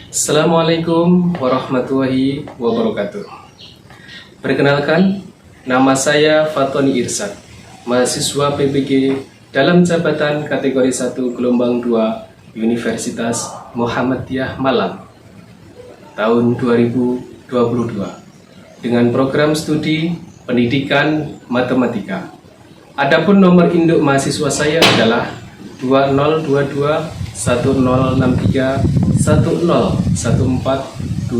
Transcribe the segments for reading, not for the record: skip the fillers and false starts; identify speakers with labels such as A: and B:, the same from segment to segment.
A: Assalamualaikum warahmatullahi wabarakatuh. Perkenalkan, nama saya Fatoni Irsad, mahasiswa PBG dalam jabatan kategori 1 gelombang 2 Universitas Muhammadiyah Malang tahun 2022 dengan program studi pendidikan matematika. Adapun nomor induk mahasiswa saya adalah 2022 1063 1014255.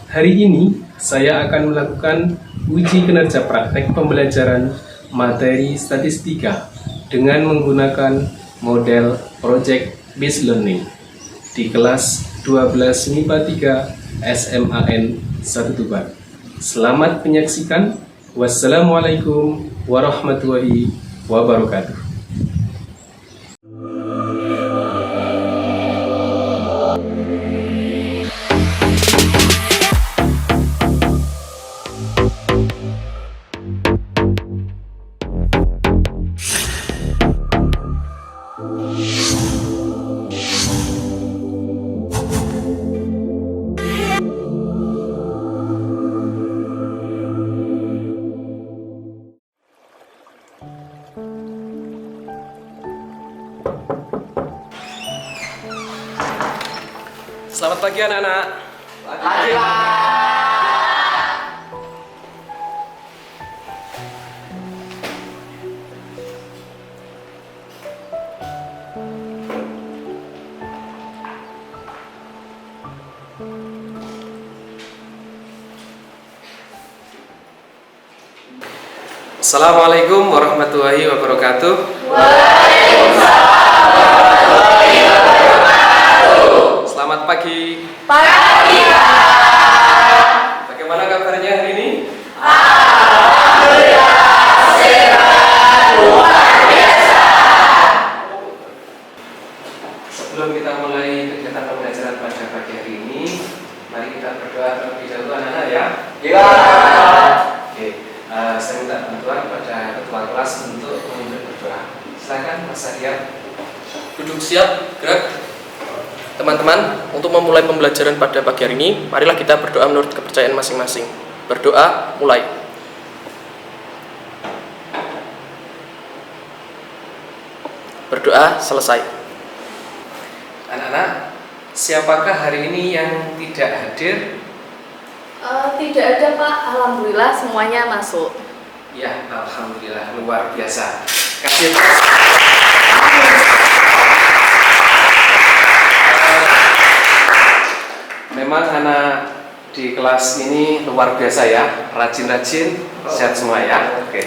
A: Hari ini saya akan melakukan uji kinerja praktek pembelajaran materi statistika dengan menggunakan model Project Based Learning di kelas 12 MIPA 3 SMAN 1 Tuban. Selamat menyaksikan. Wassalamualaikum warahmatullahi wabarakatuh. Selamat pagi anak-anak.
B: Pagi, Pak.
A: Assalamualaikum warahmatullahi wabarakatuh. Selamat pagi.
B: Pagi, Pak.
A: Bagaimana kabarnya hari ini?
B: Alhamdulillah, sehat, luar biasa.
A: Sebelum kita mulai kegiatan pembelajaran pada pagi hari ini, mari kita berdoa terlebih dahulu anak-anak ya.
B: Iya.
A: Oke, saya minta bantuan pada ketua kelas untuk memimpin berdoa. Silakan Mas Arya.
C: Duduk siap, gerak. Teman-teman, untuk memulai pembelajaran pada pagi hari ini, marilah kita berdoa menurut kepercayaan masing-masing. Berdoa, mulai. Berdoa, selesai.
A: Anak-anak, siapakah hari ini yang tidak hadir?
D: Tidak ada, Pak. Alhamdulillah semuanya masuk.
A: Ya, alhamdulillah, luar biasa. Kasih Memang anak di kelas ini luar biasa ya, rajin-rajin, sehat semua ya. Oke.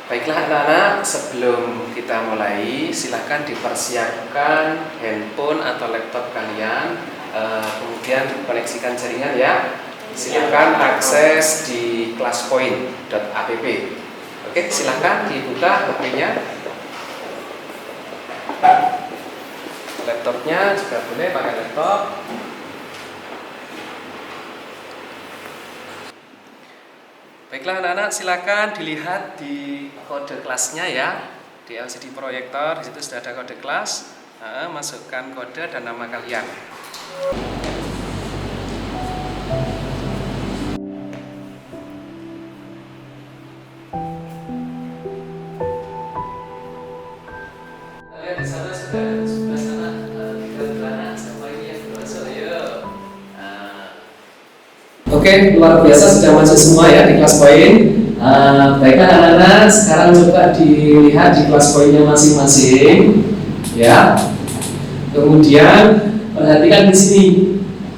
A: Baiklah anak-anak, sebelum kita mulai, silahkan dipersiapkan handphone atau laptop kalian, kemudian koneksikan jaringan ya. Silahkan akses di classpoint.app. Oke, silahkan dibuka HP-nya. Laptopnya juga boleh pakai laptop. Baiklah anak-anak, silakan dilihat di kode kelasnya ya, di LCD proyektor. Di situ sudah ada kode kelas. Masukkan kode dan nama kalian. Kalian di sana sudah ada sebelah sana. Siapa ini yang belum masuk? Ayo. Oke, luar biasa sudah masuk semua ya di kelas poin. Baiklah anak-anak, sekarang coba dilihat di kelas poinnya masing-masing, ya. Kemudian perhatikan di sini,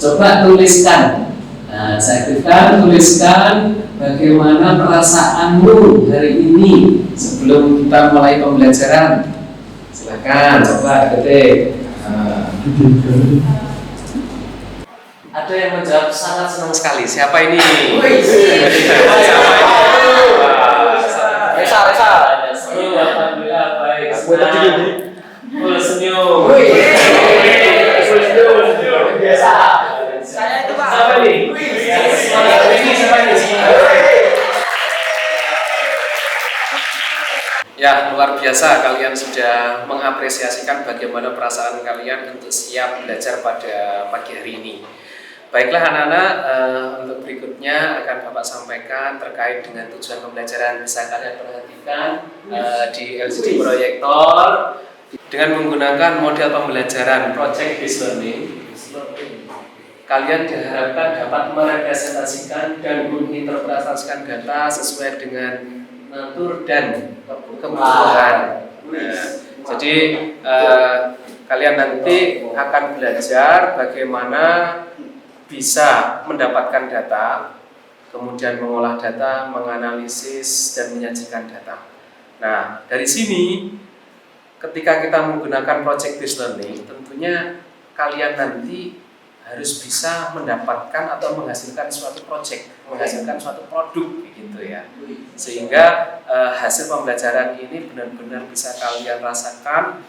A: coba tuliskan. Nah, saya aktifkan, tuliskan bagaimana perasaanmu hari ini sebelum kita mulai pembelajaran. Silakan, coba ketik. Ada yang menjawab sangat senang sekali. Siapa ini? Siapa ini?
B: Resa.
A: Senyum, alhamdulillah baik. Full senyum.
B: Biasa. Saya itu, Pak.
A: Siapa ini? Siapa ini? Ya, luar biasa kalian sudah mengapresiasikan bagaimana perasaan kalian untuk siap belajar pada pagi hari ini. Baiklah anak-anak, untuk berikutnya akan Bapak sampaikan terkait dengan tujuan pembelajaran. Bisa kalian perhatikan di LCD proyektor dengan menggunakan model pembelajaran Project Based Learning. Kalian diharapkan dapat merepresentasikan dan menginterpretasikan data sesuai dengan natur dan kebutuhan. Jadi kalian nanti akan belajar bagaimana bisa mendapatkan data, kemudian mengolah data, menganalisis dan menyajikan data. Nah, dari sini ketika kita menggunakan project based learning, tentunya kalian nanti harus bisa mendapatkan atau menghasilkan suatu project, menghasilkan suatu produk gitu ya. Sehingga hasil pembelajaran ini benar-benar bisa kalian rasakan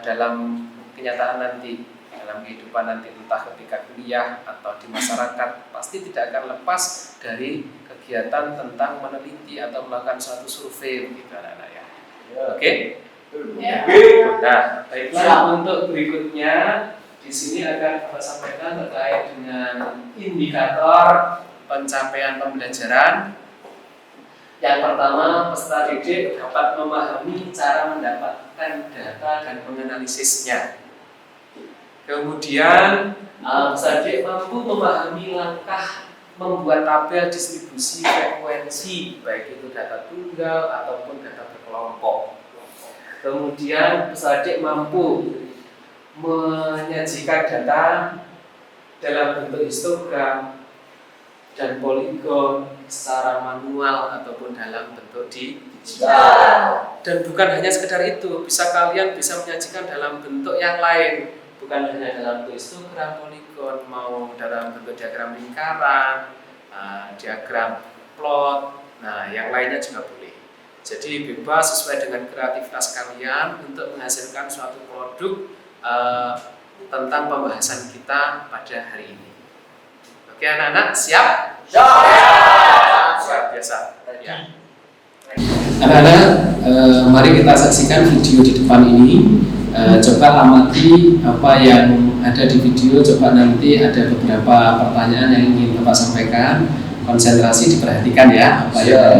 A: dalam kenyataan nanti, dalam kehidupan nanti, entah ketika kuliah atau di masyarakat, pasti tidak akan lepas dari kegiatan tentang meneliti atau melakukan suatu survei gitu anak-anak ya. Oke? Nah, baiklah untuk berikutnya di sini akan Bapak sampaikan terkait dengan indikator pencapaian pembelajaran. Yang pertama, peserta didik dapat memahami cara mendapatkan data dan menganalisisnya. Kemudian, peserta didik mampu memahami langkah membuat tabel distribusi frekuensi, baik itu data tunggal ataupun data berkelompok. Kemudian, peserta didik mampu menyajikan data dalam bentuk histogram dan poligon secara manual ataupun dalam bentuk digital. Dan bukan hanya sekedar itu, kalian bisa menyajikan dalam bentuk yang lain, bukan hanya dalam bentuk histogram, poligon, mau dalam bentuk diagram lingkaran, diagram plot, nah yang lainnya juga boleh. Jadi bebas sesuai dengan kreativitas kalian untuk menghasilkan suatu produk tentang pembahasan kita pada hari ini. Oke anak-anak, siap? Siap biasa. Ya. Anak-anak, mari kita saksikan video di depan ini. Coba amati apa yang ada di video. Coba nanti ada beberapa pertanyaan yang ingin Bapak sampaikan. Konsentrasi diperhatikan ya. Apa ya?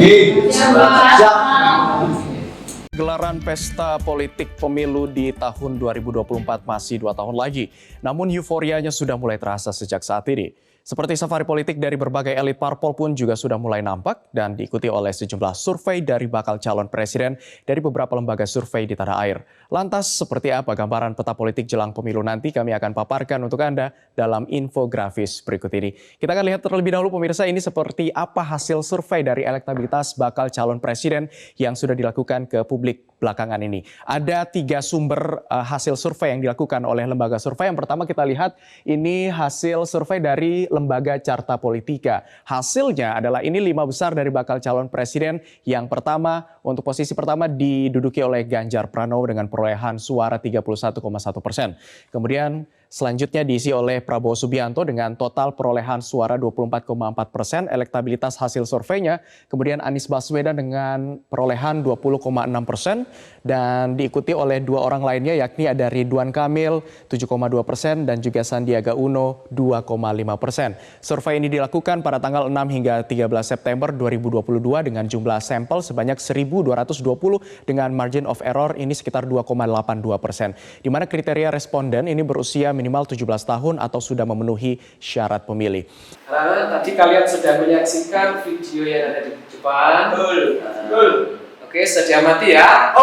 E: Gelaran pesta politik pemilu di tahun 2024 masih 2 tahun lagi. Namun euforianya sudah mulai terasa sejak saat ini. Seperti safari politik dari berbagai elit parpol pun juga sudah mulai nampak dan diikuti oleh sejumlah survei dari bakal calon presiden dari beberapa lembaga survei di tanah air. Lantas seperti apa gambaran peta politik jelang pemilu nanti kami akan paparkan untuk Anda dalam infografis berikut ini. Kita akan lihat terlebih dahulu pemirsa ini seperti apa hasil survei dari elektabilitas bakal calon presiden yang sudah dilakukan ke publik belakangan ini. Ada 3 sumber hasil survei yang dilakukan oleh lembaga survei. Yang pertama kita lihat ini hasil survei dari lembaga Carta Politika. Hasilnya adalah ini 5 besar dari bakal calon presiden. Yang pertama, untuk posisi pertama diduduki oleh Ganjar Pranowo dengan perolehan suara 31,1%. Kemudian selanjutnya diisi oleh Prabowo Subianto dengan total perolehan suara 24,4%, elektabilitas hasil surveinya. Kemudian Anies Baswedan dengan perolehan 20,6% dan diikuti oleh 2 orang lainnya yakni ada Ridwan Kamil 7,2% dan juga Sandiaga Uno 2,5%. Survei ini dilakukan pada tanggal 6 hingga 13 September 2022 dengan jumlah sampel sebanyak 1.220 dengan margin of error ini sekitar 2,82%. Di mana kriteria responden ini berusia minimal 17 tahun atau sudah memenuhi syarat pemilih.
A: Karena tadi kalian sudah menyaksikan video yang ada di depan. Oke, sudah diamati ya?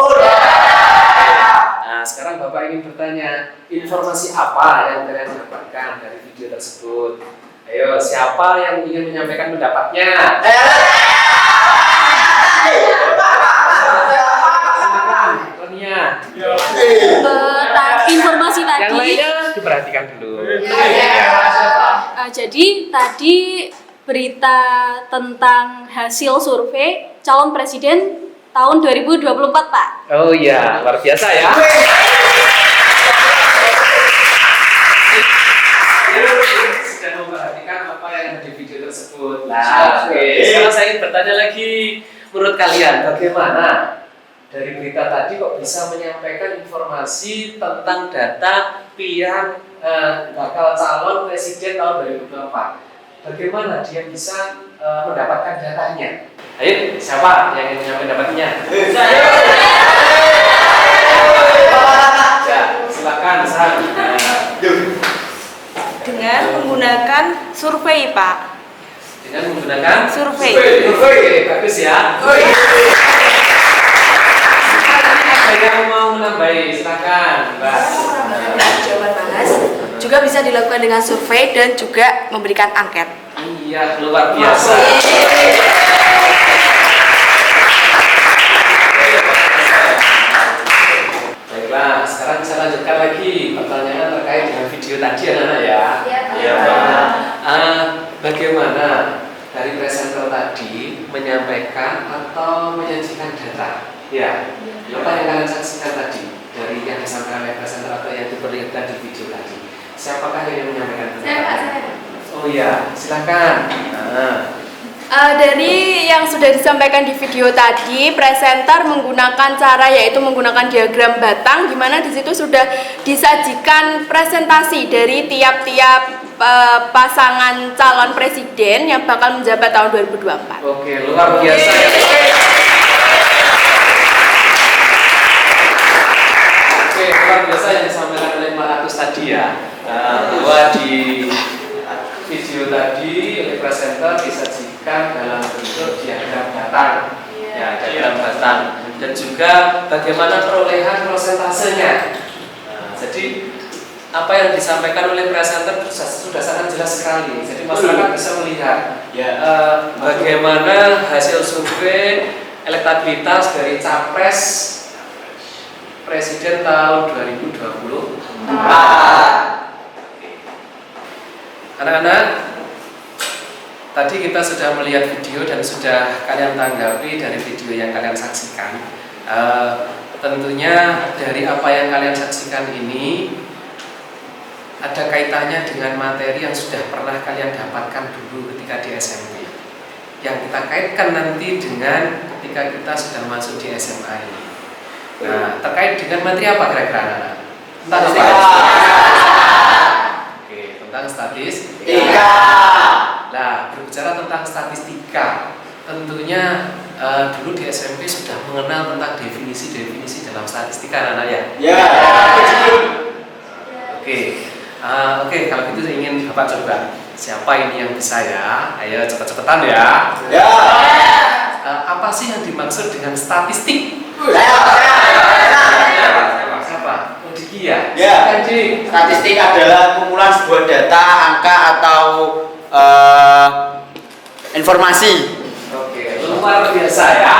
A: Nah, sekarang Bapak ingin bertanya, informasi apa yang kalian dapatkan dari video tersebut? Ayo, siapa yang ingin menyampaikan pendapatnya? Silakan, Tonia.
D: Informasi tadi.
A: Yang lainnya diperhatikan dulu.
D: Jadi tadi berita tentang hasil survei calon presiden tahun 2024, Pak.
A: Oh iya, luar biasa ya. Sudah memperhatikan apa yang ada di video tersebut. Nah, oke. Sekarang saya ingin bertanya lagi, menurut kalian bagaimana dari berita tadi kok bisa menyampaikan informasi tentang data pilihan bakal calon presiden tahun 2024. Bagaimana dia bisa mendapatkan datanya? Ayo, siapa yang ingin mendapatkannya?
B: Saya.
A: Ya, silakan, San.
F: Dengan menggunakan survei, Pak.
A: Dengan menggunakan
F: Survei.
A: Survei, bagus ya. Ada yang mau menambahi, silakan, Mbak.
F: Jawaban Mas juga bisa dilakukan dengan survei dan juga memberikan angket.
A: Iya, luar biasa. Baiklah, sekarang saya lanjutkan lagi pertanyaan terkait dengan video tadi anak-anak ya.
D: Iya,
A: Bagaimana dari presenter tadi menyampaikan atau menyajikan data? Ya, apa yang kalian saksikan tadi dari yang disampaikan oleh presenter atau yang diperlihatkan di video tadi? Siapakah yang menyampaikan data?
D: Saya.
A: Oh iya, silakan.
F: Dari yang sudah disampaikan di video tadi, presenter menggunakan cara yaitu menggunakan diagram batang, di mana di situ sudah disajikan presentasi dari tiap-tiap pasangan calon presiden yang bakal menjabat tahun 2024.
A: Oke, luar biasa ya. Oke, luar biasa yang disampaikan oleh Pak Agus tadi ya. Bahwa di video tadi oleh presenter disajikan dalam bentuk diagram batang. Ya, diagram batang. Dan juga bagaimana perolehan prosentasenya. Jadi apa yang disampaikan oleh presenter sudah sangat jelas sekali. Jadi masyarakat bisa melihat bagaimana hasil survei elektabilitas dari capres presiden tahun 2020. Anak-anak, tadi kita sudah melihat video dan sudah kalian tanggapi dari video yang kalian saksikan. Tentunya dari apa yang kalian saksikan ini ada kaitannya dengan materi yang sudah pernah kalian dapatkan dulu ketika di SMP. Yang kita kaitkan nanti dengan ketika kita sudah masuk di SMA ini. Nah, terkait dengan materi apa kira-kira anak-anak? Oke, tentang statistika. Nah, berbicara tentang statistika, tentunya dulu di SMP sudah mengenal tentang definisi-definisi dalam statistika anak-anak ya?
B: Ya.
A: Oke, kalau gitu saya ingin Bapak coba. Siapa ini yang bisa ya? Ayo cepet-cepetan ya.
B: Ya.
A: Apa sih yang dimaksud dengan statistik? Siapa? Oh, Diki ya?
B: Ya.
A: Silakan, Dik.
B: Statistik adalah kumpulan sebuah data, angka atau informasi.
A: Oke, luar biasa ya.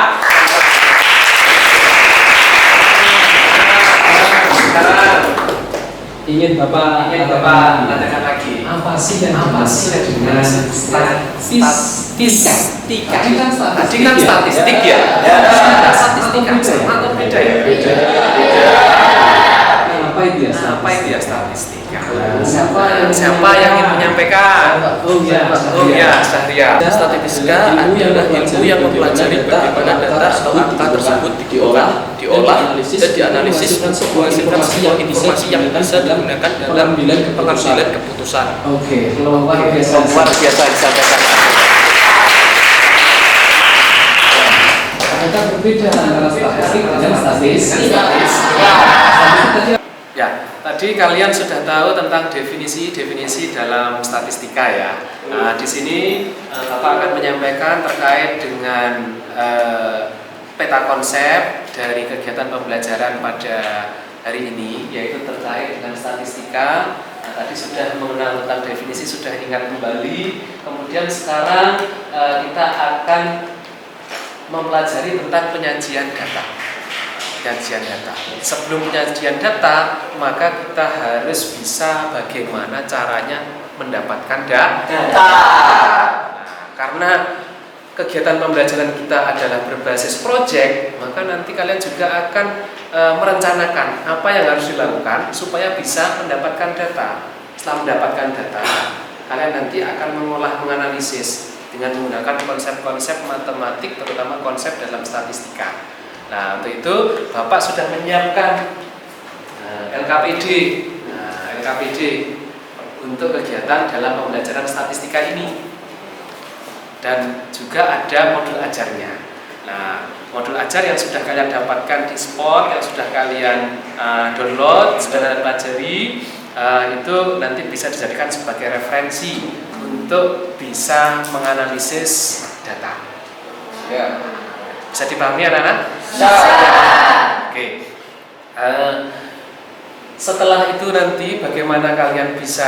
A: Sekarang ingin Bapak katakan lagi. Apa sih yang dengan statistika? Tadi kan statistik ya. Statistika atau beda ya? Beda. Apa itu ya statistika? Siapa yang ingin menyampaikan? Oh ya, Syahria.
C: Statistika adalah ilmu yang mempelajari bagaimana data atau angka tersebut diolah, dan dianalisis untuk menghasilkan sebuah informasi yang bisa digunakan dalam pengambilan keputusan.
A: Oke, luar biasa
B: disampaikan.
A: Ternyata berbeda antara statistik dan statistika. Ya, tadi kalian sudah tahu tentang definisi-definisi dalam statistika ya. Nah, di sini Bapak akan menyampaikan terkait dengan peta konsep dari kegiatan pembelajaran pada hari ini, yaitu terkait dengan statistika. Nah, tadi sudah mengenal tentang definisi, sudah ingat kembali. Kemudian sekarang kita akan mempelajari tentang penyajian data. Sebelum penyajian data, maka kita harus bisa bagaimana caranya mendapatkan data. Karena kegiatan pembelajaran kita adalah berbasis project, maka nanti kalian juga akan merencanakan apa yang harus dilakukan supaya bisa mendapatkan data. Setelah mendapatkan data, kalian nanti akan menganalisis dengan menggunakan konsep-konsep matematik, terutama konsep dalam statistika. Nah, untuk itu Bapak sudah menyiapkan LKPD, LKPD untuk kegiatan dalam pembelajaran statistika ini, dan juga ada modul ajarnya. Nah, modul ajar yang sudah kalian dapatkan di Spot, yang sudah kalian download, sudah kalian pelajari, itu nanti bisa dijadikan sebagai referensi untuk bisa menganalisis data. Ya. Bisa dipahami anak-anak? Bisa. Oke. Setelah itu nanti bagaimana kalian bisa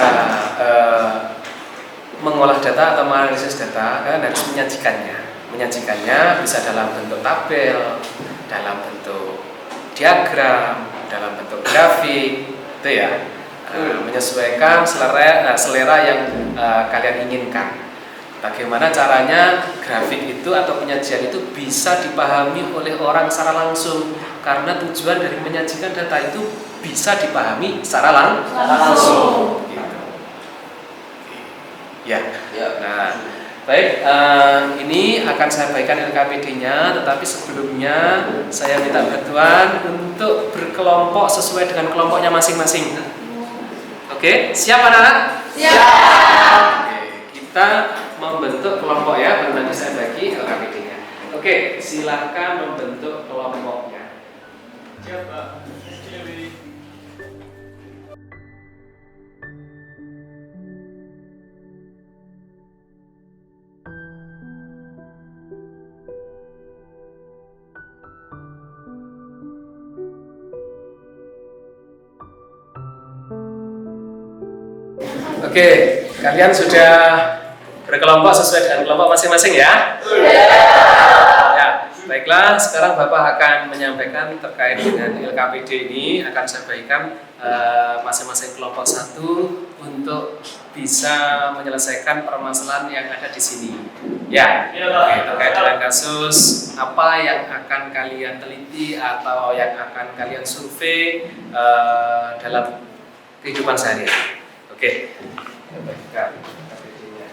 A: mengolah data atau menganalisis data, kalian harus menyajikannya. Menyajikannya bisa dalam bentuk tabel, dalam bentuk diagram, dalam bentuk grafik, itu ya. Menyesuaikan selera yang kalian inginkan. Bagaimana caranya grafik itu atau penyajian itu bisa dipahami oleh orang secara langsung, karena tujuan dari menyajikan data itu bisa dipahami secara langsung. Gitu. Ya. Nah, baik, ini akan saya bagikan LKPD-nya, tetapi sebelumnya saya minta bantuan untuk berkelompok sesuai dengan kelompoknya masing-masing. Oke, siap anak-anak? Siap. Oke, kita membentuk kelompok ya, baru nanti saya bagi LKPD-nya. Oke, silakan membentuk kelompoknya. Siap, Pak. Oke, kalian sudah berkelompok sesuai dengan kelompok masing-masing ya? Ya, baiklah. Sekarang Bapak akan menyampaikan terkait dengan LKPD ini. Akan saya bagikan masing-masing kelompok satu untuk bisa menyelesaikan permasalahan yang ada di sini. Ya, oke, terkait dengan kasus apa yang akan kalian teliti atau yang akan kalian survei dalam kehidupan sehari-hari. Oke, baikkan LKPD-nya.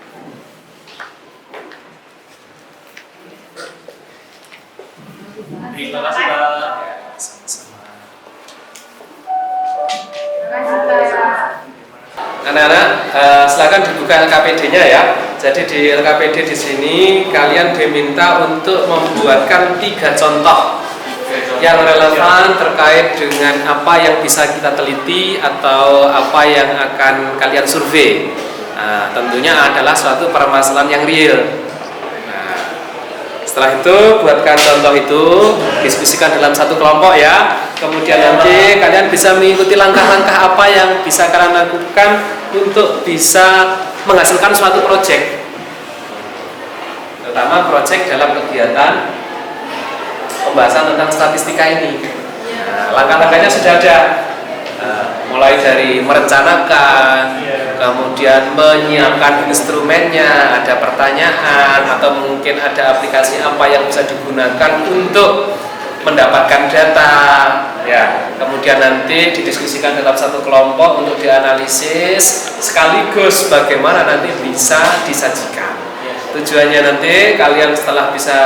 A: Terima kasih, Pak. Ya, sama-sama. Anak-anak, silakan dibuka LKPD-nya ya. Jadi di LKPD di sini kalian diminta untuk membuatkan 3 contoh yang relevan terkait dengan apa yang bisa kita teliti atau apa yang akan kalian survei. Nah, tentunya adalah suatu permasalahan yang real. Nah, setelah itu buatkan contoh itu, diskusikan dalam satu kelompok ya. Kemudian nanti kalian bisa mengikuti langkah-langkah apa yang bisa kalian lakukan untuk bisa menghasilkan suatu proyek, terutama proyek dalam kegiatan pembahasan tentang statistika ini. Nah, langkah-langkahnya sudah ada, mulai dari merencanakan, kemudian menyiapkan instrumennya, ada pertanyaan atau mungkin ada aplikasi apa yang bisa digunakan untuk mendapatkan data. Ya, kemudian nanti didiskusikan dalam satu kelompok untuk dianalisis, sekaligus bagaimana nanti bisa disajikan. Tujuannya nanti kalian setelah bisa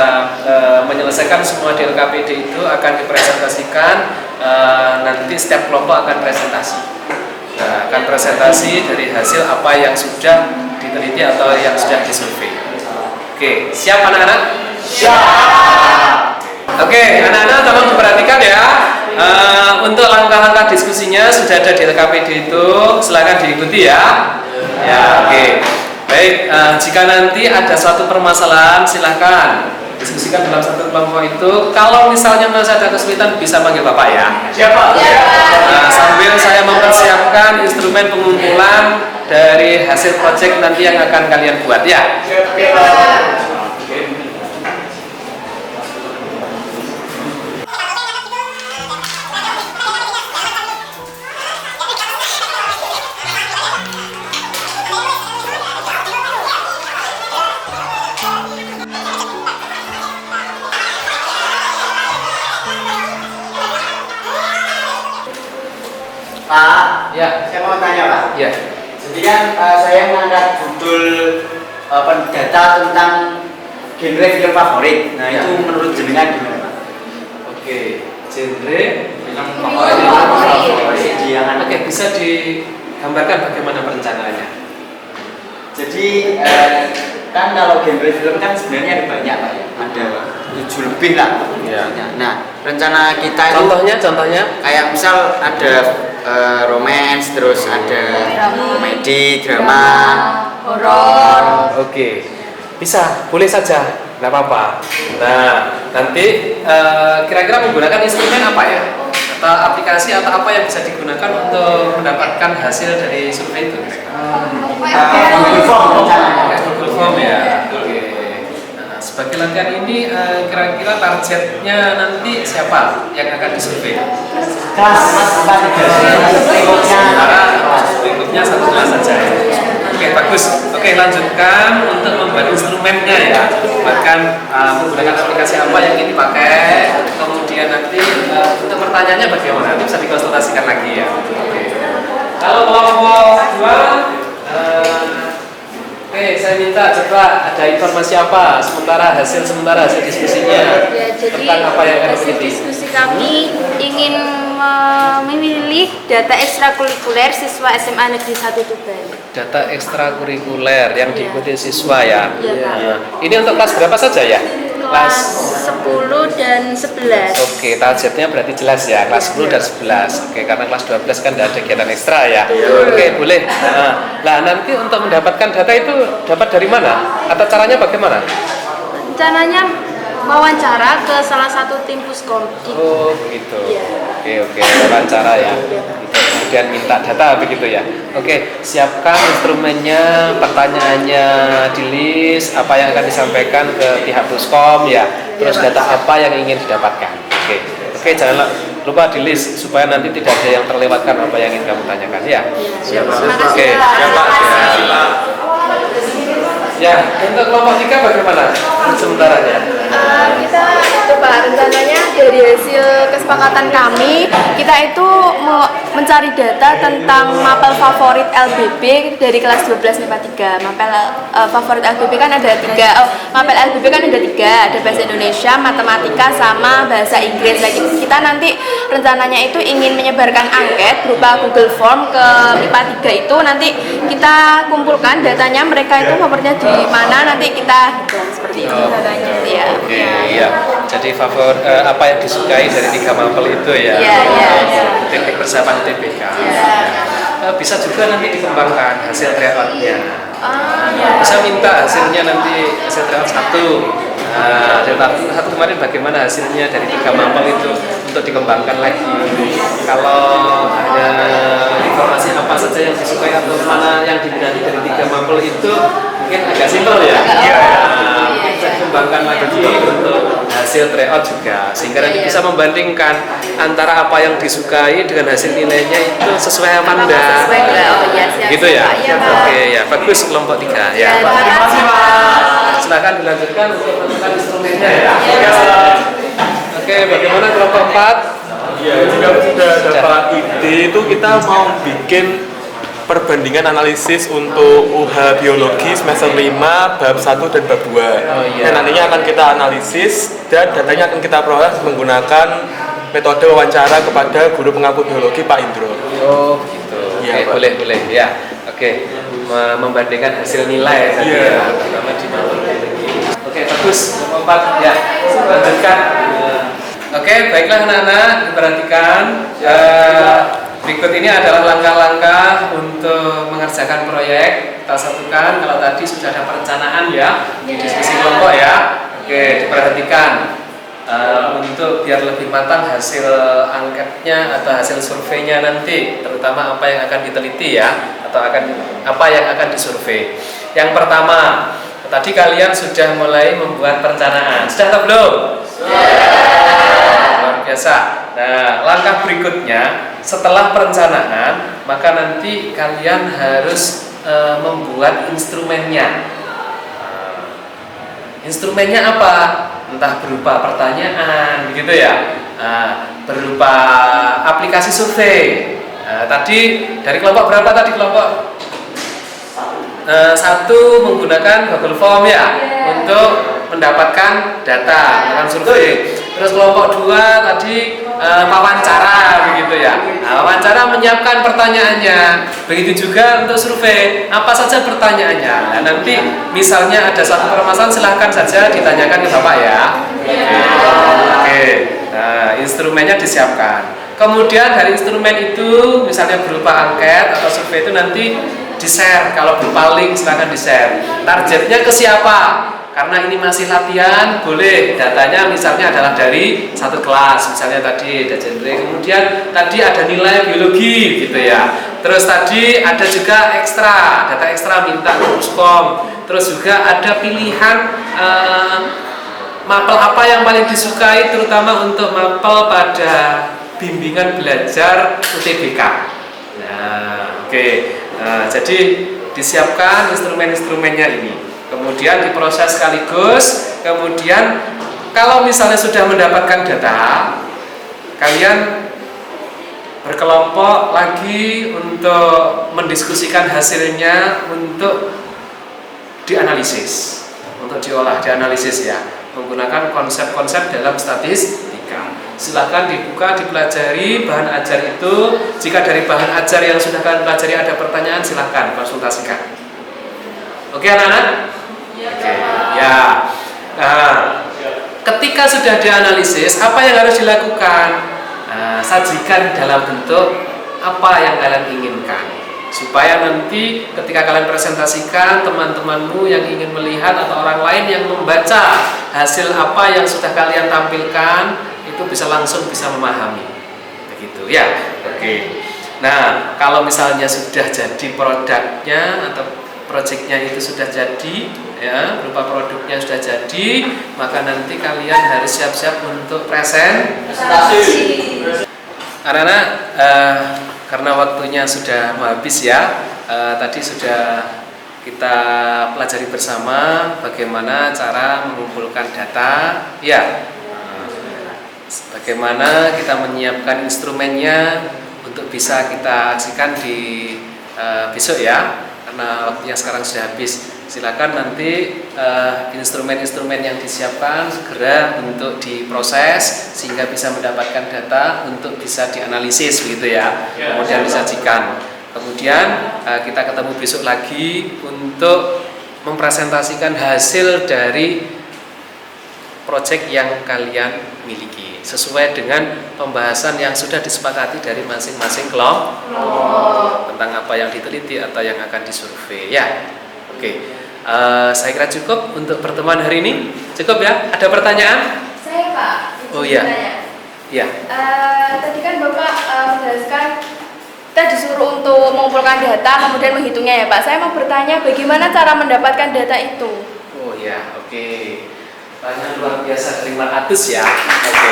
A: menyelesaikan semua di LKPD itu akan dipresentasikan, nanti setiap kelompok akan presentasi. Nah, akan presentasi dari hasil apa yang sudah diteliti atau yang sudah disurvei. Oke, siap anak-anak? Siap. Oke, anak-anak tolong diperhatikan ya. Untuk langkah-langkah diskusinya sudah ada di LKPD itu, silakan diikuti ya. Ya, oke. Baik, jika nanti ada suatu permasalahan silakan diskusikan dalam satu kelompok itu. Kalau misalnya masih ada kesulitan bisa panggil Bapak ya. Siapa? Nah, sambil saya mempersiapkan instrumen pengumpulan dari hasil proyek nanti yang akan kalian buat ya.
B: Pak,
A: Ya.
B: saya mau tanya Pak.
A: Ya.
B: Jadi kan saya mengangkat judul data tentang genre film favorit. Nah
A: Ya.
B: itu menurut jenengan gimana Pak?
A: Oke, genre film
B: favorit.
A: Oke, bisa digambarkan bagaimana perencanaannya?
B: Jadi kan kalau genre film kan sebenarnya ada banyak Pak ya. Ada 7 lebih lah.
A: Iya.
B: Nah, rencana kita itu
A: Contohnya?
B: kayak misal ada romance, terus ada komedi, drama.
D: horor.
A: Oke, bisa, boleh saja, nggak apa-apa. Nah, nanti kira-kira menggunakan instrumen apa ya? Atau aplikasi atau apa yang bisa digunakan untuk mendapatkan hasil dari survei itu?
B: Google Form rencananya.
A: Google Form ya. Oke. Nah, sebagai latihan ini kira-kira targetnya nanti siapa yang akan disurvei?
B: Kelas 4
A: Berikutnya satu kelas saja ya. Oke, bagus. Oke, lanjutkan untuk membuat instrumennya ya. Bahkan menggunakan aplikasi apa yang ingin dipakai. Kemudian nanti untuk pertanyaannya bagaimana? Nanti bisa dikonsultasikan lagi ya. Oke. Kalau kelompok 2 oke, saya minta coba ada informasi apa hasil sementara diskusinya
D: Ya, jadi
A: tentang apa yang akan
D: hasil
A: diteliti.
D: diskusi kami ingin memilih data ekstrakurikuler siswa SMA Negeri 1 Tuban.
A: Data ekstrakurikuler yang diikuti siswa ya.
D: Iya, Pak.
A: Nah, ini untuk kelas berapa saja ya?
D: Kelas 10 dan 11.
A: Oke, targetnya berarti jelas ya, kelas 10 dan 11. Oke, karena kelas 12 kan tidak ada kegiatan ekstra ya. Oke, boleh. Nah, nanti untuk mendapatkan data itu dapat dari mana? Atau caranya bagaimana?
D: Rencananya wawancara ke salah satu tim Puskom.
A: Oh, begitu.
D: Iya.
A: Oke, wawancara ya. Gitu. Kemudian minta data begitu ya. Oke, siapkan instrumennya, pertanyaannya di list, apa yang akan disampaikan ke pihak Puskom ya. Terus data apa yang ingin didapatkan. Oke, jangan lupa di list supaya nanti tidak ada yang terlewatkan apa yang ingin kamu tanyakan ya.
D: Siap, Pak.
A: Oke,
D: Terima kasih, Pak.
A: Ya, untuk kelompok 3 bagaimana sementaranya?
F: Kita coba rencananya dari hasil kesepakatan kami, kita itu mencari data tentang mapel favorit LBB dari kelas 12 MIPA 3. Mapel favorit LBB kan ada 3. Mapel LBB kan ada 3, ada bahasa Indonesia, matematika sama bahasa Inggris. Lagi kita nanti rencananya itu ingin menyebarkan angket berupa Google Form ke MIPA 3 itu, nanti kita kumpulkan datanya mereka itu favoritnya di mana, nanti kita hitung seperti itu datanya ya.
A: Oke, iya. Jadi apa yang disukai dari 3 mapel itu ya?
F: Iya.
A: Teknik persiapan TBK. Bisa juga nanti dikembangkan hasil tryout-nya. Bisa minta hasilnya nanti hasil tryout 1. Nah, hasil tryout 1 kemarin bagaimana hasilnya dari 3 mapel itu untuk dikembangkan lagi. Kalau ada informasi apa saja yang disukai atau mana yang diminati dari 3 mapel itu mungkin agak simpel ya. Mungkin bisa dikembangkan lagi untuk hasil tryout juga, sehingga nanti bisa membandingkan antara apa yang disukai dengan hasil nilainya itu sesuai apa enggak. Gitu ya. Oke ya, bagus kelompok 3 ya.
F: Terima kasih, Pak.
A: Silakan dilanjutkan untuk menentukan instrumennya ya. Oke, bagaimana kelompok 4?
G: Ya, jika sudah dapat ide itu kita mau bikin perbandingan analisis untuk UH biologi semester 5 bab 1 dan bab 2.
A: iya.
G: Dan nantinya akan kita analisis dan datanya akan kita peroleh menggunakan metode wawancara kepada guru pengampu biologi Pak Indro.
A: Oh, gitu.
G: Iya,
A: Oke,
G: Pak.
A: boleh ya. Oke, membandingkan hasil nilai tadi
G: Iya.
A: ya, pertama di mana. Oke, bagus. Kelompok 4 ya. Lanjutkan. Oke, baiklah anak-anak, diperhatikan. Berikut ini adalah langkah-langkah untuk mengerjakan proyek. Kita satukan, kalau tadi sudah ada perencanaan ya, di diskusi kelompok ya. Oke, diperhatikan. Untuk biar lebih matang hasil angketnya atau hasil surveinya nanti, terutama apa yang akan diteliti ya, atau apa yang akan disurvei. Yang pertama, tadi kalian sudah mulai membuat perencanaan. Sudah atau belum? Luar biasa. Nah, langkah berikutnya setelah perencanaan, maka nanti kalian harus membuat instrumennya. Instrumennya apa? Entah berupa pertanyaan, begitu ya, berupa aplikasi survei. Tadi dari kelompok berapa tadi kelompok? 1 menggunakan Google Form ya, untuk mendapatkan data, melakukan survei. Terus kelompok 2 tadi wawancara begitu ya. Nah, wawancara menyiapkan pertanyaannya. Begitu juga untuk survei, apa saja pertanyaannya. Nah, nanti misalnya ada satu permasalahan silahkan saja ditanyakan ke Bapak ya. Oke. Nah, instrumennya disiapkan. Kemudian dari instrumen itu misalnya berupa angket atau survei itu nanti di-share. Kalau berupa link silahkan di-share. Targetnya ke siapa? Karena ini masih latihan, boleh datanya misalnya adalah dari satu kelas, misalnya tadi ada genre, kemudian tadi ada nilai biologi gitu ya. Terus tadi ada juga ekstra, data ekstra minta Ruskom. Terus juga ada pilihan mapel apa yang paling disukai, terutama untuk mapel pada bimbingan belajar UTBK. Nah, oke. Nah, jadi disiapkan instrumen-instrumennya ini. Kemudian diproses sekaligus. Kemudian kalau misalnya sudah mendapatkan data, kalian berkelompok lagi untuk mendiskusikan hasilnya untuk dianalisis, untuk diolah, dianalisis ya, menggunakan konsep-konsep dalam statistika. Silakan dibuka, dipelajari bahan ajar itu. Jika dari bahan ajar yang sudah kalian pelajari ada pertanyaan, silakan konsultasikan. Oke anak-anak? Oke, ya. Nah, ketika sudah dianalisis, apa yang harus dilakukan? Nah, sajikan dalam bentuk apa yang kalian inginkan, supaya nanti ketika kalian presentasikan, teman-temanmu yang ingin melihat atau orang lain yang membaca hasil apa yang sudah kalian tampilkan itu bisa langsung bisa memahami. Begitu ya. Oke. Nah, kalau misalnya sudah jadi produknya atau proyeknya itu sudah jadi ya, berupa produknya sudah jadi, maka nanti kalian harus siap-siap untuk presentasi. Anak-anak, karena waktunya sudah mau habis ya, tadi sudah kita pelajari bersama bagaimana cara mengumpulkan data ya, bagaimana kita menyiapkan instrumennya untuk bisa kita aksikan di besok ya, karena waktunya sekarang sudah habis. Silakan nanti instrumen-instrumen yang disiapkan segera untuk diproses sehingga bisa mendapatkan data untuk bisa dianalisis begitu ya, kemudian disajikan. Kemudian kita ketemu besok lagi untuk mempresentasikan hasil dari proyek yang kalian miliki sesuai dengan pembahasan yang sudah disepakati dari masing-masing kelompok tentang apa yang diteliti atau yang akan disurvei ya. Oke, saya kira cukup untuk pertemuan hari ini. Cukup ya? Ada pertanyaan?
F: Saya Pak.
A: Oh iya. Iya.
F: Tadi kan Bapak menjelaskan kita disuruh untuk mengumpulkan data kemudian menghitungnya ya Pak. Saya mau bertanya bagaimana cara mendapatkan data itu?
A: Oh ya, oke. Pertanyaan luar biasa, terima kasih ya. Oke.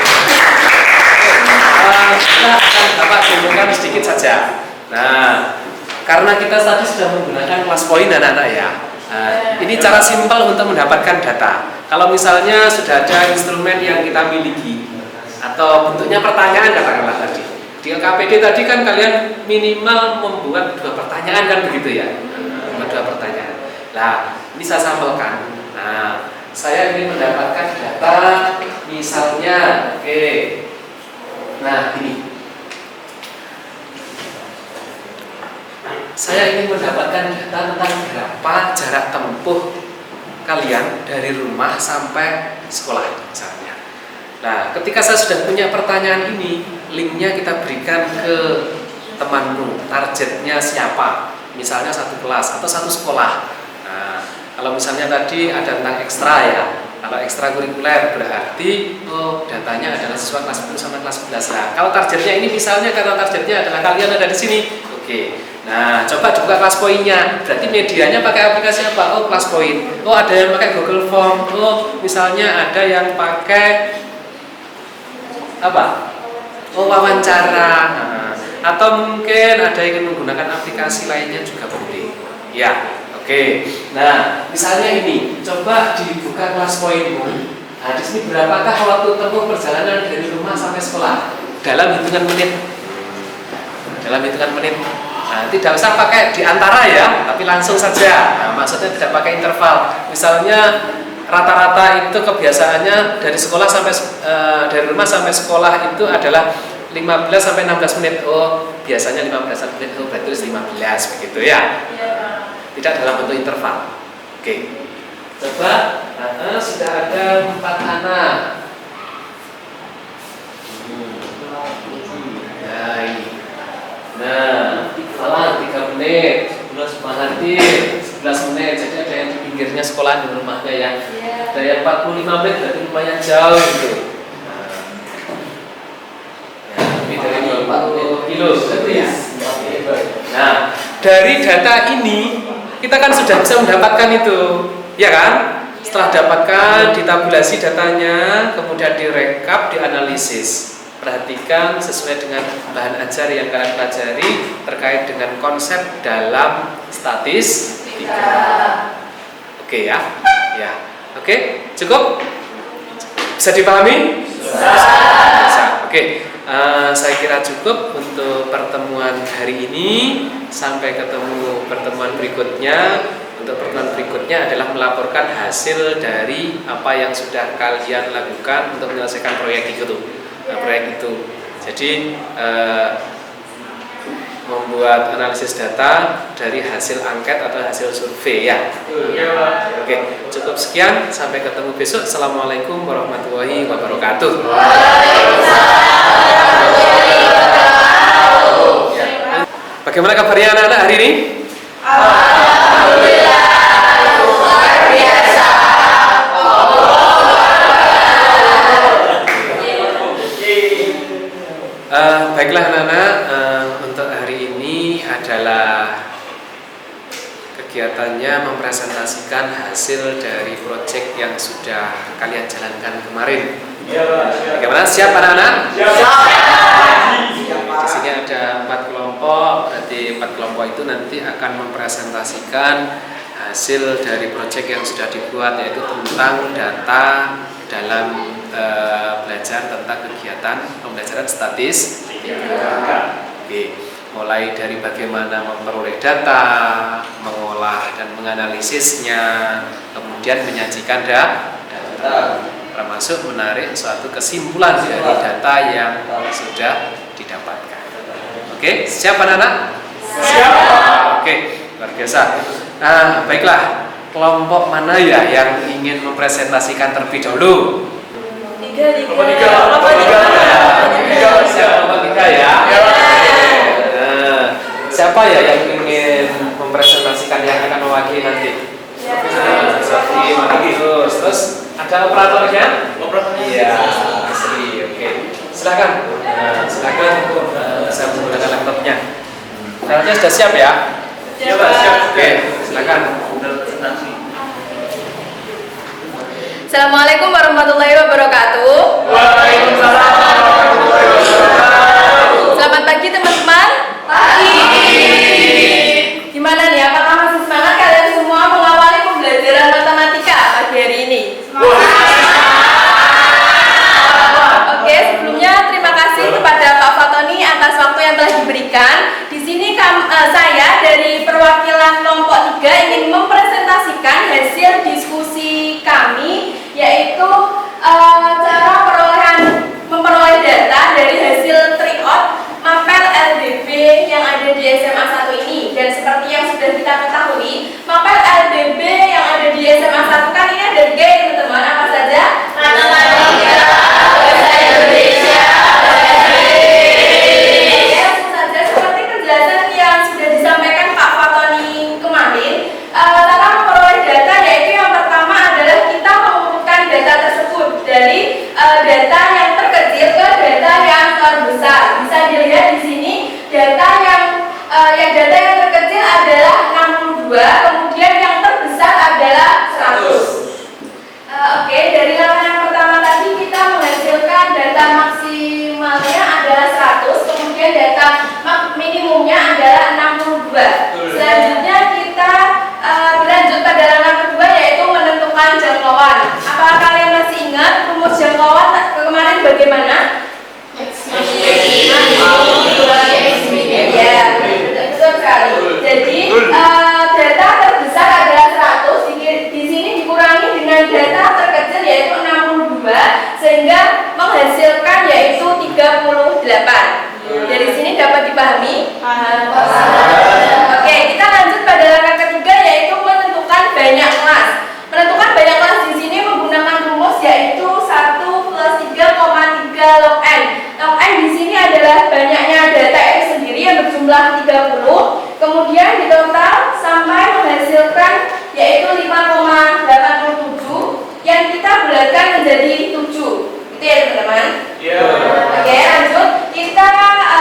A: Kita akan dapat dengungkan sedikit saja. Nah, karena kita tadi sudah menggunakan kelas poin anak-anak ya. Ini cara simpel untuk mendapatkan data. Kalau misalnya sudah ada instrumen yang kita miliki atau bentuknya pertanyaan katakanlah tadi. Di LKPD tadi kan kalian minimal membuat 2 pertanyaan kan begitu ya. 2 pertanyaan. Nah, ini saya sampelkan. Nah, saya ingin mendapatkan data misalnya, oke. Nah, ini. Saya ingin mendapatkan data tentang berapa jarak tempuh kalian dari rumah sampai sekolah misalnya. Nah, ketika saya sudah punya pertanyaan ini, linknya kita berikan ke temanmu, targetnya siapa? Misalnya satu kelas atau satu sekolah. Nah, kalau misalnya tadi ada tentang ekstra ya, kalau ekstrakurikuler berarti datanya adalah siswa kelas 10 sama kelas 11. Nah, kalau targetnya ini misalnya karena targetnya adalah kalian ada di sini, oke. Nah, coba buka kelas poinnya. Berarti medianya pakai aplikasi apa? Oh, kelas poin. Oh, ada yang pakai Google Form. Oh, misalnya ada yang pakai apa? Oh, wawancara. Nah, atau mungkin ada yang menggunakan aplikasi lainnya juga boleh. Ya, oke. Nah, misalnya ini, coba dibuka kelas poinmu. Nah, di sini berapakah waktu tempuh perjalanan dari rumah sampai sekolah? Dalam hitungan menit. Dalam hitungan menit. Nah, tidak usah pakai di antara ya, tapi langsung saja. Nah, maksudnya tidak pakai interval. Misalnya rata-rata itu kebiasaannya dari sekolah sampai dari rumah sampai sekolah itu adalah 15 sampai 16 menit. Oh, biasanya 15 menit, oh berarti 15 begitu ya. Tidak dalam bentuk interval. Oke. Coba, sudah ada 4 anak. Nah, ini. Nah, salah 3 menit. 11 menit, 11 menit. Jadi ada yang di pinggirnya sekolah di rumahnya ya. Ada yang 45 menit, berarti lumayan jauh itu. Lebih dari 40 kilo berarti ya. Nah, dari data ini kita kan sudah bisa mendapatkan itu, ya kan? Setelah dapatkan, ditabulasi datanya, kemudian direkap, dianalisis. Perhatikan sesuai dengan bahan ajar yang kalian pelajari terkait dengan konsep dalam statistika. Oke ya, ya. Oke, cukup? Bisa dipahami? Bisa. Oke, saya kira cukup untuk pertemuan hari ini. Sampai ketemu pertemuan berikutnya. Untuk pertemuan berikutnya adalah melaporkan hasil dari apa yang sudah kalian lakukan untuk menyelesaikan proyek itu. Proyek itu. Jadi membuat analisis data dari hasil angket atau hasil survei ya. Oke, cukup sekian. Sampai ketemu besok. Assalamualaikum warahmatullahi wabarakatuh. Bagaimana kabarnya anak-anak hari ini? Alhamdulillah, luar biasa. Baiklah anak-anak, untuk hari ini adalah kegiatannya mempresentasikan hasil dari proyek yang sudah kalian jalankan kemarin. Bagaimana, siap anak-anak? Di sini ada 4 kelompok, berarti 4 kelompok itu nanti akan mempresentasikan hasil dari proyek yang sudah dibuat, yaitu tentang data dalam belajar tentang kegiatan pembelajaran statistika. Oke, mulai dari bagaimana memperoleh data, mengolah dan menganalisisnya, kemudian menyajikan data, termasuk menarik suatu kesimpulan dari data yang sudah didapatkan. Oke, siap anak-anak? Siap. Oke, luar biasa. Nah, baiklah, kelompok mana ya yang ingin mempresentasikan terlebih dahulu? Kelompok tiga ya. Siapa ya yang ingin mempresentasikan yang akan mewakili nanti? Sofi, terus ada operatornya? Iya, Asri. Oke, silakan. Silakan bisa menggunakan laptopnya. Alatnya sudah siap ya? Siap. Oke, silakan.
F: Assalamualaikum warahmatullahi wabarakatuh.
G: Waalaikumsalam warahmatullahi wabarakatuh.
F: Selamat pagi teman-teman. Pagi. Gimana nih? Apakah masih semangat kalian semua mengawali pembelajaran matematika pagi hari ini? Oke, sebelumnya terima kasih kepada Pak Fatoni atas waktu yang telah diberikan. Di sini saya dari perwakilan kelompok 3 ingin mempresentasikan hasil diskusi kami, yaitu cara memperoleh data dari hasil tryout mapel LBB yang ada di SMA 1 ini. Dan seperti yang sudah kita ketahui, mapel LBB yang ada di SMA 1 kan ini ada 3 teman-teman. Apa saja? Matematika, bahasa Indonesia, saja seperti penjelasan yang sudah disampaikan Pak Fatoni kemarin. Cara memperoleh data yaitu yang pertama adalah kita mengumpulkan data tersebut dari data yang terkecil ke data yang terbesar. Bisa dilihat di sini data yang terkecil adalah 62, kemudian yang terbesar adalah 100. Oke, dari laman yang pertama tadi kita menghasilkan data maksimalnya adalah 100, kemudian data minimumnya adalah 62. Selanjutnya kita berlanjut pada langkah kedua, yaitu menentukan jangkauan. Apakah kalian masih ingat rumus jangkauan kemarin bagaimana? Ya, betul sekali. Jadi data terbesar adalah 100. Di sini dikurangi dengan data dipahami? Oke, kita lanjut pada langkah ketiga yaitu menentukan banyak kelas. Menentukan banyak kelas di sini menggunakan rumus yaitu 1 plus 3,3 log n. Log n di sini adalah banyaknya data itu sendiri yang berjumlah 30, kemudian di total sampai menghasilkan yaitu 5,87 yang kita bulatkan menjadi 7. Itu ya teman-teman? Oke, lanjut. Kita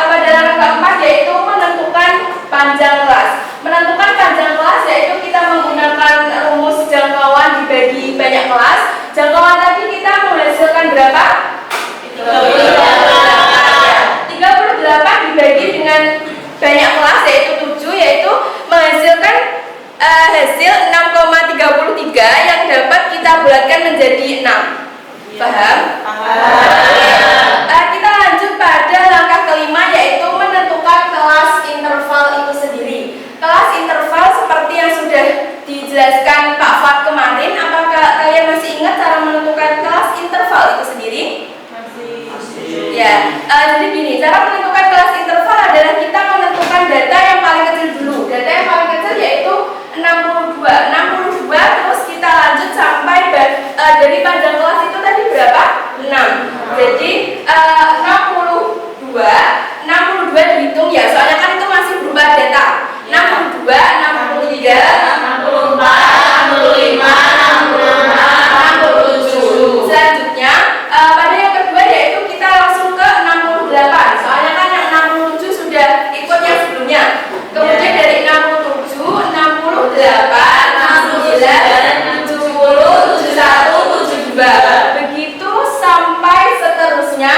F: pada langkah keempat yaitu menentukan panjang kelas. Menentukan panjang kelas yaitu kita menggunakan rumus jangkauan dibagi banyak kelas. Jangkauan tadi kita menghasilkan berapa? 38 dibagi dengan banyak kelas yaitu 7, yaitu menghasilkan hasil 6,33 yang dapat kita bulatkan menjadi 6. Paham? Kita lanjut pada langkah kelima yaitu menentukan kelas interval itu sendiri. Kelas interval seperti yang sudah dijelaskan Pak Fat kemarin, apakah kalian masih ingat cara menentukan kelas interval itu sendiri? Masih. Ya, jadi gini, cara menentukan kelas interval adalah kita menentukan data yang paling kecil dulu. Data yang paling kecil yaitu 62, terus kita lanjut sampai dari panjang kelas itu tadi berapa? 6. Jadi 62 dihitung ya, soalnya kan itu masih berupa data. 62, 63, 64, 65, 66, 67. Selanjutnya pada yang kedua yaitu kita langsung ke 68. Soalnya kan yang 67 sudah ikut yang sebelumnya. Kemudian dari 67, 68, 69, 70, 71, 72. Begitu sampai seterusnya.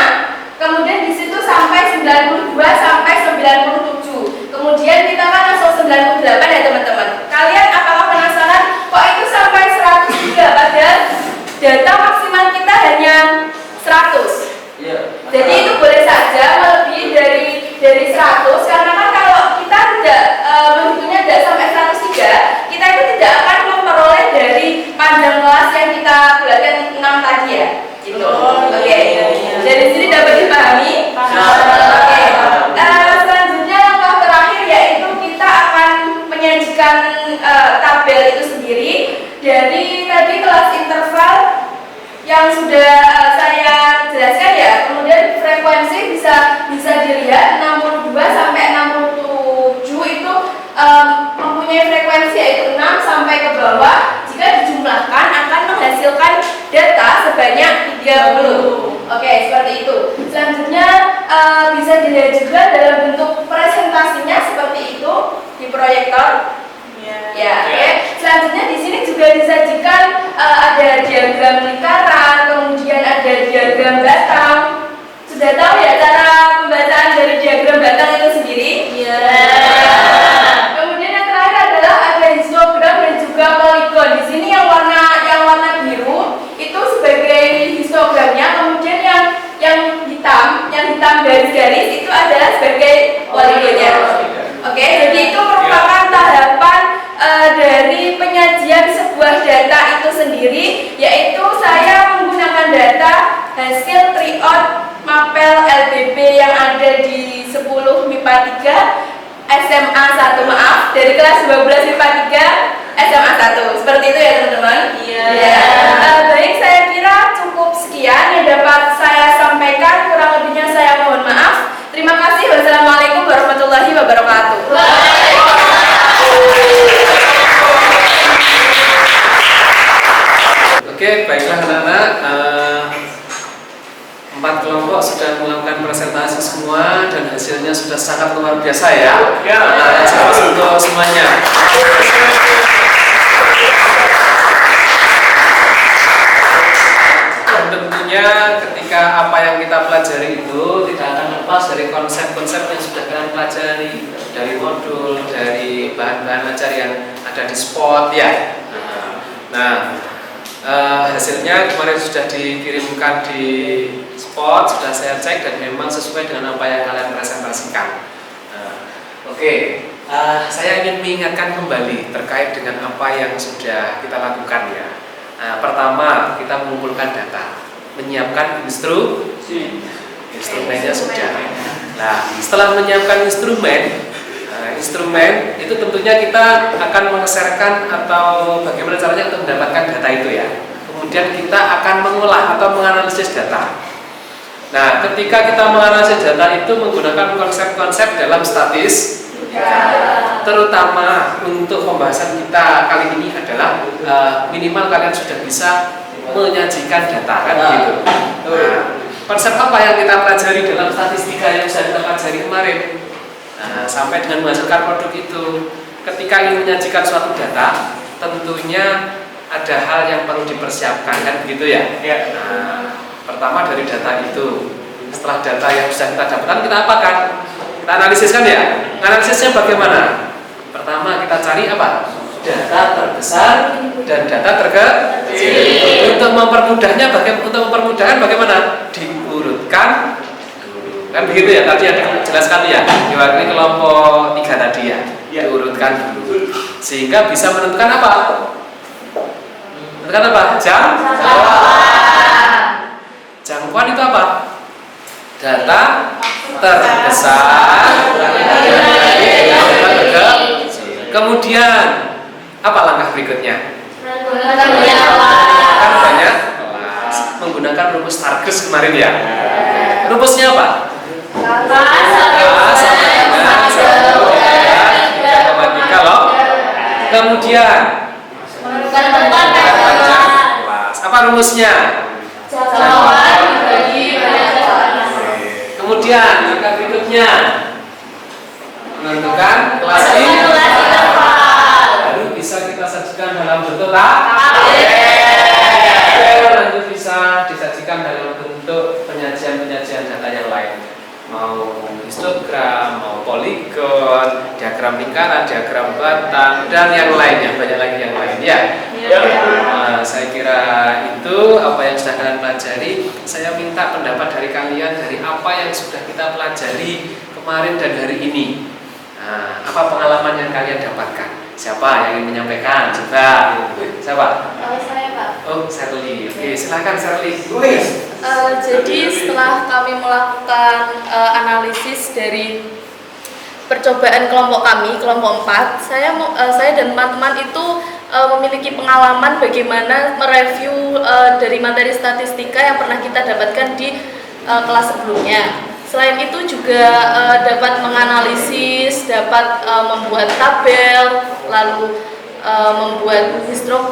F: Kemudian di situ sampai 92 sampai 97. Kemudian kita kan langsung 98 ya teman-teman. Kalian apakah penasaran kok itu sampai 103 padahal data maksimal kita hanya 100?
B: Iya.
F: Jadi itu boleh saja melebihi dari 100 karena kan kalau kita tidak menghitungnya tidak sampai 103, kita itu tidak akan memperoleh dari panjang kelas yang kita bulatkan 6 tadi ya. Gitu. Oke. Dari sini dapat dipahami? Oke. Selanjutnya langkah terakhir yaitu kita akan menyajikan tabel itu sendiri dari tadi kelas interval yang sudah saya jelaskan ya. Kemudian frekuensi bisa dilihat 62 sampai 67 itu mempunyai frekuensi yaitu 6 sampai ke bawah. Jika dijumlahkan akan menghasilkan data sebanyak 30. Oke, seperti itu. Selanjutnya bisa dilihat juga dalam bentuk presentasinya seperti itu di proyektor. Ya, oke. Selanjutnya di sini juga disajikan ada diagram lingkaran, kemudian ada diagram batang. Sudah tahu ya cara pembacaan dari diagram batang itu sendiri? Iya. Kemudian yang terakhir adalah ada histogram dan juga poligon. Di sini yang warna biru itu sebagai histogramnya, kemudian yang hitam garis-garis itu adalah sebagai poligonnya. Oke, jadi itu merupakan tahapan dari penyajian sebuah data itu sendiri, yaitu saya menggunakan data hasil tryout mapel LBB yang ada di 10 MIPA 3 SMA 1 dari kelas 12 MIPA 3 SMA 1. Seperti itu ya teman-teman? Iya. Baik, saya kira cukup sekian yang dapat saya sampaikan, kurang lebihnya saya mohon maaf. Terima kasih. Wassalamualaikum warahmatullahi wabarakatuh.
A: Oke, baiklah anak-anak. 4 kelompok sudah melakukan presentasi semua dan hasilnya sudah sangat luar biasa ya. Sukses untuk semuanya. Dan tentunya ketika apa yang kita pelajari itu tidak akan lepas dari konsep-konsep yang sudah kalian pelajari, dari modul, dari bahan-bahan ajar yang ada di spot ya. Nah, hasilnya kemarin sudah dikirimkan di spot, sudah saya cek dan memang sesuai dengan apa yang kalian presentasikan. Saya ingin mengingatkan kembali terkait dengan apa yang sudah kita lakukan ya. Pertama, kita mengumpulkan data, menyiapkan instrumennya sudah. Nah, setelah menyiapkan instrumen, instrumen itu tentunya kita akan mengeserkan atau bagaimana caranya untuk mendapatkan data itu ya. Kemudian kita akan mengolah atau menganalisis data. Nah, ketika kita menganalisis data itu menggunakan konsep-konsep dalam statistika, terutama untuk pembahasan kita kali ini adalah minimal kalian sudah bisa menyajikan data kan gitu. Nah, konsep apa yang kita pelajari dalam statistika yang sudah kita pelajari kemarin? Nah, sampai dengan menghasilkan produk itu, ketika ingin menyajikan suatu data, tentunya ada hal yang perlu dipersiapkan kan begitu ya. Nah, pertama dari data itu, setelah data yang sudah kita dapatkan kita apakan? Kita analisis kan ya. Analisisnya bagaimana? Pertama kita cari apa? Data terbesar dan data terkecil. Untuk mempermudahnya, bagaimana? Diurutkan. Kan begitu ya, tadi ada jelaskan ya, diwakili kelompok 3 tadi ya, diurutkan dulu sehingga bisa menentukan apa? Menentukan apa? Jangkauan itu apa? Data terbesar, kemudian apa langkah berikutnya? Kan banyak menggunakan rumus Targus kemarin ya. Rumusnya apa? Kemudian apa rumusnya? Kemudian langkah berikutnya menentukan kelas baru bisa kita sajikan dalam bentuk nanti bisa disajikan dalam bentuk penyajian data yang lain, mau histogram, mau poligon, diagram lingkaran, diagram batang, dan yang lainnya, banyak lagi yang lain ya. Nah, saya kira itu apa yang sudah kalian pelajari. Saya minta pendapat dari kalian dari apa yang sudah kita pelajari kemarin dan hari ini. Nah, apa pengalaman yang kalian dapatkan? Siapa yang ingin menyampaikan? Coba. Siapa?
F: Saya Pak.
A: Oh, Sherly. Oke, silakan Sherly.
F: Jadi setelah kami melakukan analisis dari percobaan kelompok kami, kelompok 4, saya dan teman-teman itu memiliki pengalaman bagaimana mereview dari materi statistika yang pernah kita dapatkan di kelas sebelumnya. Selain itu juga dapat menganalisis, dapat membuat tabel, lalu membuat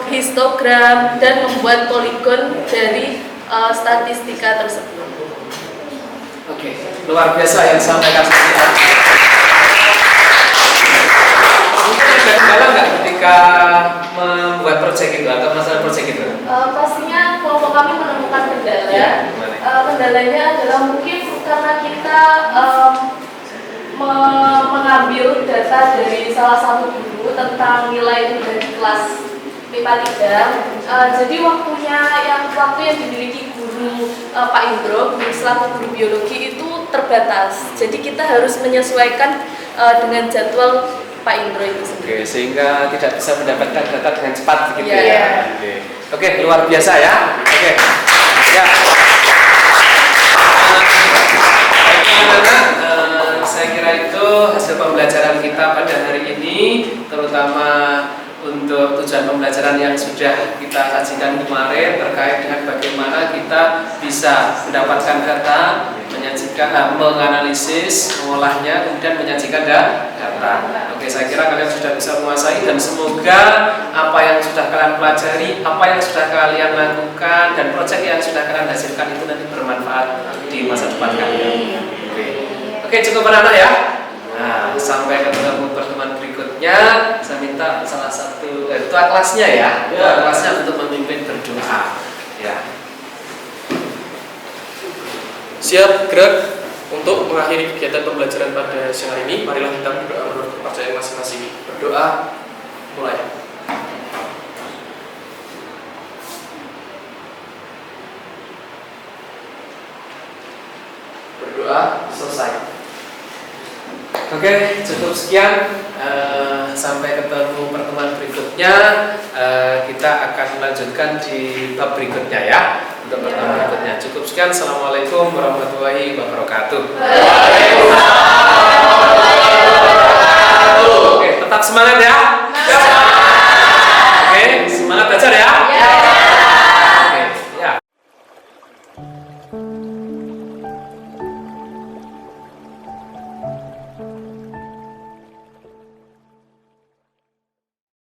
F: histogram dan membuat poligon dari statistika tersebut.
A: Oke, luar biasa yang disampaikan. Mungkin ada kendala nggak ketika membuat proyek itu atau masalah proyek itu?
F: Pastinya kelompok kami menemukan kendala.
A: Ya,
F: kendalanya adalah mungkin karena kita mengambil data dari salah satu guru tentang nilai dari kelas MIPA 3. Jadi waktu yang dimiliki guru Pak Indro selaku guru biologi itu terbatas. Jadi kita harus menyesuaikan dengan jadwal Pak Indro itu sendiri.
A: Oke, sehingga tidak bisa mendapatkan data dengan cepat begitu
F: ya.
A: Ya. Oke, luar biasa ya. Oke. Ya. Saya kira itu hasil pembelajaran kita pada hari ini, terutama untuk tujuan pembelajaran yang sudah kita sajikan kemarin terkait dengan bagaimana kita bisa mendapatkan data, menyajikan, menganalisis, mengolahnya, kemudian menyajikan data. Oke, saya kira kalian sudah bisa menguasai dan semoga apa yang sudah kalian pelajari, apa yang sudah kalian lakukan, dan proyek yang sudah kalian hasilkan itu nanti bermanfaat di masa depan kalian. Oke, cukup anak-anak ya. Nah, sampai ketemu pertemuan berikutnya. Saya minta salah satu ketua kelasnya ya, ketua kelasnya untuk memimpin berdoa. Ya.
C: Siap gerak untuk mengakhiri kegiatan pembelajaran pada siang hari ini. Marilah kita berdoa menurut kepercayaan masing-masing. Berdoa mulai.
A: Berdoa selesai. Oke, cukup sekian. Sampai ketemu pertemuan berikutnya. Kita akan melanjutkan di bab berikutnya ya. untuk pertemuan berikutnya. Cukup sekian. Assalamualaikum warahmatullahi wabarakatuh. Oke, tetap semangat ya. Oke, semangat belajar ya. Oke, ya.